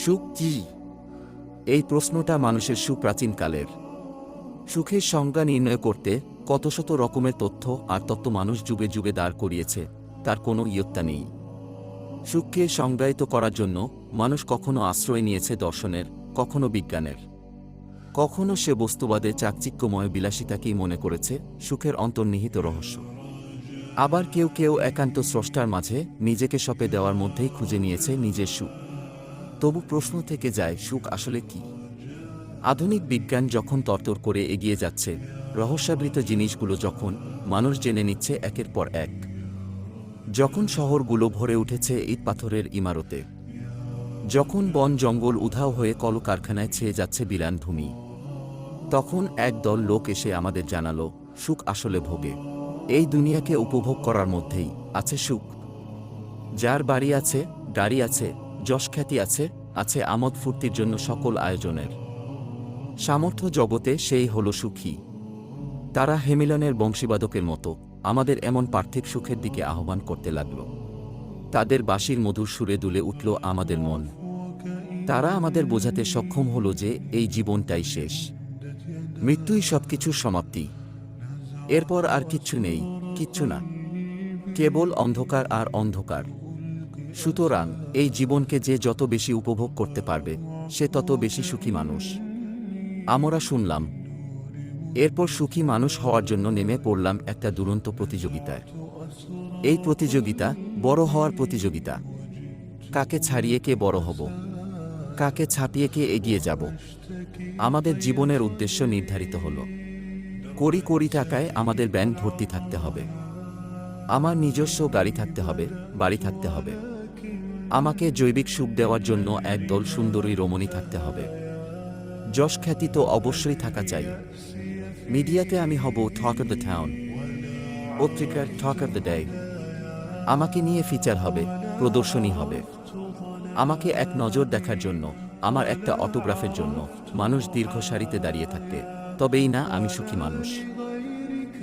সুখ কি? এই প্রশ্নটা মানুষের সুপ্রাচীনকালের। সুখের সংজ্ঞা নির্ণয় করতে কত শত রকমের তথ্য আর তত্ত্ব মানুষ যুগে যুগে দাঁড় করিয়েছে, তার কোনো ইয়ত্তা নেই। সুখকে সংজ্ঞায়িত করার জন্য মানুষ কখনো আশ্রয় নিয়েছে দর্শনের, কখনো বিজ্ঞানের, কখনো সে বস্তুবাদে চাকচিক্যময় বিলাসিতাকেই মনে করেছে সুখের অন্তর্নিহিত রহস্য। আবার কেউ কেউ একান্ত স্রষ্টার মাঝে নিজেকে সঁপে দেওয়ার মধ্যেই খুঁজে নিয়েছে নিজের সুখ। তবু প্রশ্ন থেকে যায়, সুখ আসলে কি? আধুনিক বিজ্ঞান যখন তরতর করে এগিয়ে যাচ্ছে, রহস্যাবৃত জিনিসগুলো যখন মানুষ জেনে নিচ্ছে একের পর এক, যখন শহরগুলো ভরে উঠেছে ইট পাথরের ইমারতে, যখন বন জঙ্গল উধাও হয়ে কলকারখানায় ছেয়ে যাচ্ছে বিরান ভূমি, তখন একদল লোক এসে আমাদের জানালো, সুখ আসলে ভোগে। এই দুনিয়াকে উপভোগ করার মধ্যেই আছে সুখ। যার বাড়ি আছে, গাড়ি আছে, যশখ্যাতি আছে, আছে আমোদ ফুর্তির জন্য সকল আয়োজনের সামর্থ্য জগতে, সেই হল সুখী। তারা হেমিলনের বংশীবাদকের মতো আমাদের এমন পার্থিব সুখের দিকে আহ্বান করতে লাগল। তাদের বাঁশির মধুর সুরে দুলে উঠল আমাদের মন। তারা আমাদের বোঝাতে সক্ষম হল যে এই জীবনটাই শেষ, মৃত্যুই সবকিছুর সমাপ্তি। এরপর আর কিচ্ছু নেই, কিচ্ছু না, কেবল অন্ধকার আর অন্ধকার। সুতরাং এই জীবনকে যে যত বেশি উপভোগ করতে পারবে, সে তত বেশি সুখী মানুষ। আমরা শুনলাম। এরপর সুখী মানুষ হওয়ার জন্য নেমে পড়লাম একটা দুরন্ত প্রতিযোগিতায়। এই প্রতিযোগিতা বড় হওয়ার প্রতিযোগিতা। কাকে ছাড়িয়ে কে বড় হব, কাকে ছাপিয়ে কে এগিয়ে যাব। আমাদের জীবনের উদ্দেশ্য নির্ধারিত হল। কোটি কোটি টাকায় আমাদের ব্যাংক ভর্তি থাকতে হবে, আমার নিজস্ব গাড়ি থাকতে হবে, বাড়ি থাকতে হবে, আমাকে জৈবিক সুখ দেওয়ার জন্য একদল সুন্দরী রমণী থাকতে হবে, যশখ্যাতি তো অবশ্যই থাকা চাই। মিডিয়াতে আমি হব টক অফ দ্য টাউন, পত্রিকার টক অফ দ্য ডে। আমাকে নিয়ে ফিচার হবে, প্রদর্শনী হবে। আমাকে এক নজর দেখার জন্য, আমার একটা অটোগ্রাফের জন্য মানুষ দীর্ঘ সারিতে দাঁড়িয়ে থাকবে। তবেই না আমি সুখী মানুষ।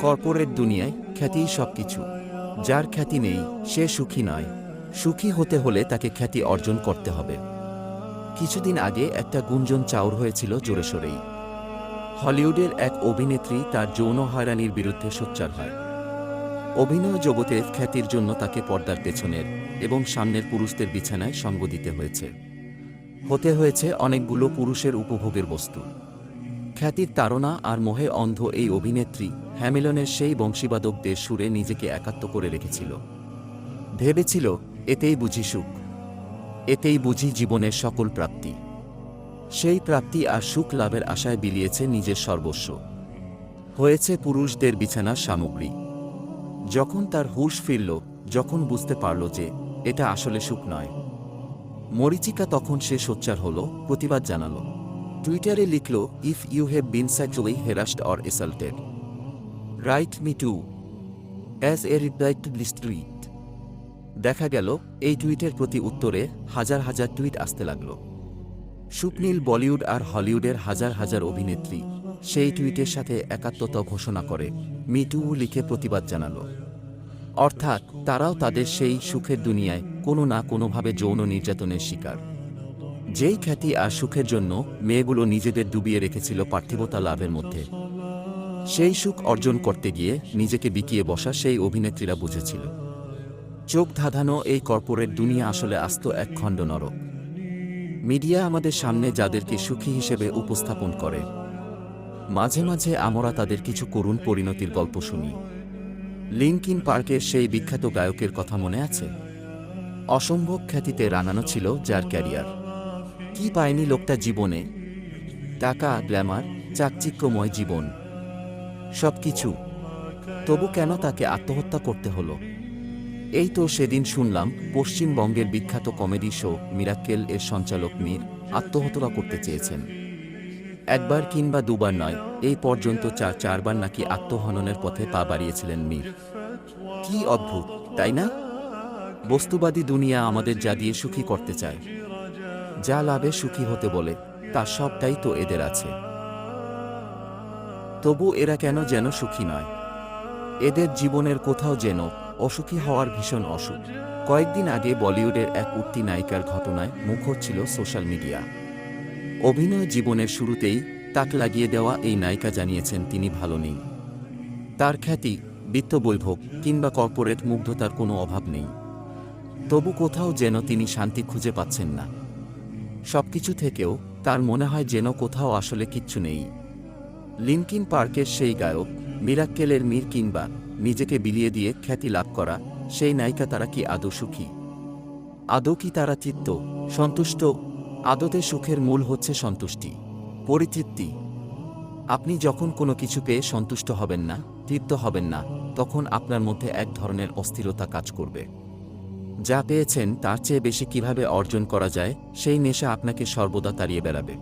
কর্পোরেট দুনিয়ায় খ্যাতিই সবকিছু। যার খ্যাতি নেই সে সুখী নয়। সুখী হতে হলে তাকে খ্যাতি অর্জন করতে হবে। কিছুদিন আগে একটা গুঞ্জন চাউর হয়েছিল জোরে সোরেই। হলিউডের এক অভিনেত্রী তার যৌন হয়রানির বিরুদ্ধে সোচ্চার হয়। অভিনয় জগতে খ্যাতির জন্য তাকে পর্দার পেছনের এবং সামনের পুরুষদের বিছানায় সঙ্গ দিতে হয়েছে, হতে হয়েছে অনেকগুলো পুরুষের উপভোগের বস্তু। খ্যাতির তাড়না আর মোহে অন্ধ এই অভিনেত্রী হ্যামিলনের সেই বংশীবাদকদের সুরে নিজেকে একাত্ম করে রেখেছিল। ভেবেছিল, এতেই বুঝি সুখ, এতেই বুঝি জীবনের সকল প্রাপ্তি। সেই প্রাপ্তি আর সুখ লাভের আশায় বিলিয়েছে নিজের সর্বস্ব, হয়েছে পুরুষদের বিছানার সামগ্রী। যখন তার হুঁশ ফিরল, যখন বুঝতে পারল যে এটা আসলে সুখ নয়, মরীচিকা, তখন সে সোচ্চার হল, প্রতিবাদ জানাল। টুইটারে লিখল, if you have been sexually harassed or assaulted, write me too as a reply to this tweet. দেখা গেল এই টুইটের প্রতি উত্তরে হাজার হাজার টুইট আসতে লাগল। সুপ্নীল বলিউড আর হলিউডের হাজার হাজার অভিনেত্রী সেই টুইটের সাথে একাত্মতা ঘোষণা করে মি টু লিখে প্রতিবাদ জানাল। অর্থাৎ তারাও তাদের সেই সুখের দুনিয়ায় কোনো না কোনোভাবে যৌন নির্যাতনের শিকার। যেই খ্যাতি আর সুখের জন্য মেয়েগুলো নিজেদের ডুবিয়ে রেখেছিল পার্থিবতা লাভের মধ্যে, সেই সুখ অর্জন করতে গিয়ে নিজেকে বিকিয়ে বসা সেই অভিনেত্রীরা বুঝেছিল, চোখ ধাঁধানো এই কর্পোরেট দুনিয়া আসলে আস্ত এক খণ্ড নরক। মিডিয়া আমাদের সামনে যাদেরকে সুখী হিসেবে উপস্থাপন করে, মাঝে মাঝে আমরা তাদের কিছু করুণ পরিণতির গল্প শুনি। লিঙ্কিন পার্কের সেই বিখ্যাত গায়কের কথা মনে আছে? অসম্ভব খ্যাতিতে রাঙানো ছিল যার ক্যারিয়ার। কি পায়নি লোকটা জীবনে? টাকা, গ্ল্যামার, চাকচিক্যময় জীবন, সবকিছু। তবু কেন তাকে আত্মহত্যা করতে হলো? এই তো সেদিন শুনলাম পশ্চিমবঙ্গের বিখ্যাত কমেডি শো মিরাক্কেল এর সঞ্চালক মীর আত্মহত্যা করতে চেয়েছেন। একবার কিংবা দুবার নয়, এই পর্যন্ত চারবার নাকি আত্মহননের পথে পা বাড়িয়েছিলেন মীর। কি অদ্ভুত, তাই না? বস্তুবাদী দুনিয়া আমাদের যা দিয়ে সুখী করতে চায়, যা লাভে সুখী হতে বলে, তার সবটাই তো এদের আছে। তবু এরা কেন যেন সুখী নয়। এদের জীবনের কোথাও যেন অসুখী হওয়ার ভীষণ অসুখ। কয়েকদিন আগে বলিউডের এক উঠতি নায়িকার ঘটনায় মুখর ছিল সোশ্যাল মিডিয়া। অভিনয় জীবনের শুরুতেই তাক লাগিয়ে দেওয়া এই নায়িকা জানিয়েছেন তিনি ভালো নেই। তার খ্যাতি, বিত্তবৈভব কিংবা কর্পোরেট মুগ্ধতার কোনো অভাব নেই। তবু কোথাও যেন তিনি শান্তি খুঁজে পাচ্ছেন না। সবকিছু থেকেও তার মনে হয় যেন কোথাও আসলে কিচ্ছু নেই। লিনকিন পার্কের সেই গায়ক, মিরাক্কেলের মীর কিংবা নিজেকে বিলিয়ে দিয়ে খ্যাতি লাভ করা সেই নায়িকা, তারা কি আদৌ সুখী? আদৌ কি তারা তৃপ্ত, সন্তুষ্ট? আদতে সুখের মূল হচ্ছে সন্তুষ্টি, পরিতৃপ্তি। আপনি যখন কোনো কিছু পেয়ে সন্তুষ্ট হবেন না, তৃপ্ত হবেন না, তখন আপনার মধ্যে এক ধরনের অস্থিরতা কাজ করবে। যা পেয়েছেন তার চেয়ে বেশি কিভাবে অর্জন করা যায় সেই নেশা আপনাকে সর্বদা তাড়িয়ে বেড়াবে।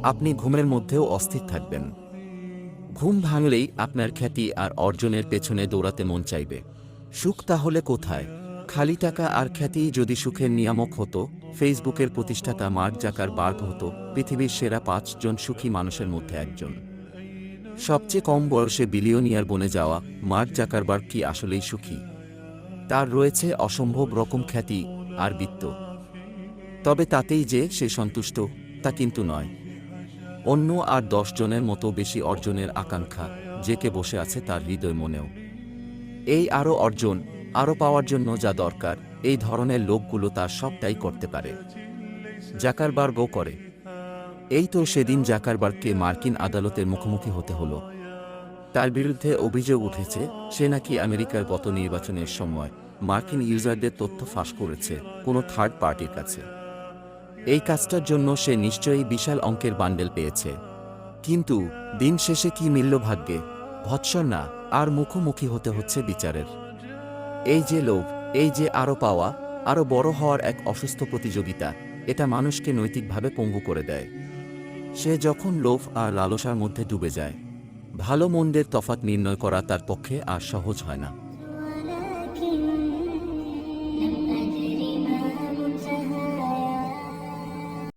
আপনি ঘুমের মধ্যেও অস্থির থাকবেন। ঘুম ভাঙলেই আপনার খ্যাতি আর অর্জনের পেছনে দৌড়াতে মন চাইবে। সুখ তাহলে কোথায়? খালি টাকা আর খ্যাতিই যদি সুখের নিয়ামক হতো, ফেসবুকের প্রতিষ্ঠাতা মার্ক জাকারবার্গ হতো পৃথিবীর সেরা ৫ জন সুখী মানুষের মধ্যে একজন। সবচেয়ে কম বয়সে বিলিয়নিয়ার বনে যাওয়া মার্ক জাকারবার্গ কি আসলেই সুখী? তার রয়েছে অসম্ভব রকম খ্যাতি আর বিত্ত, তবে তাতেই যে সে সন্তুষ্ট তা কিন্তু নয়। অন্য আর ১০ জনের মতো বেশি অর্জনের আকাঙ্ক্ষা জেকে বসে আছে তার হৃদয় মনেও। এই আরও অর্জন, আরও পাওয়ার জন্য যা দরকার, এই ধরনের লোকগুলো তার সবটাই করতে পারে। জাকারবার্গও করে। এই তো সেদিন জাকারবার্গকে মার্কিন আদালতের মুখোমুখি হতে হলো। তার বিরুদ্ধে অভিযোগ উঠেছে সে নাকি আমেরিকার গত নির্বাচনের সময় মার্কিন ইউজারদের তথ্য ফাঁস করেছে কোনো থার্ড পার্টির কাছে। এই কাজটার জন্য সে নিশ্চয়ই বিশাল অঙ্কের বান্ডেল পেয়েছে। কিন্তু দিন শেষে কি মিলল ভাগ্যে? ভৎসনা। আর মুখোমুখি হতে হচ্ছে বিচারের। এই যে লোভ, এই যে আরও পাওয়া, আরও বড় হওয়ার এক অসুস্থ প্রতিযোগিতা, এটা মানুষকে নৈতিকভাবে পঙ্গু করে দেয়। সে যখন লোভ আর লালসার মধ্যে ডুবে যায়, ভালো মন্দের তফাৎ নির্ণয় করা তার পক্ষে আর সহজ হয় না।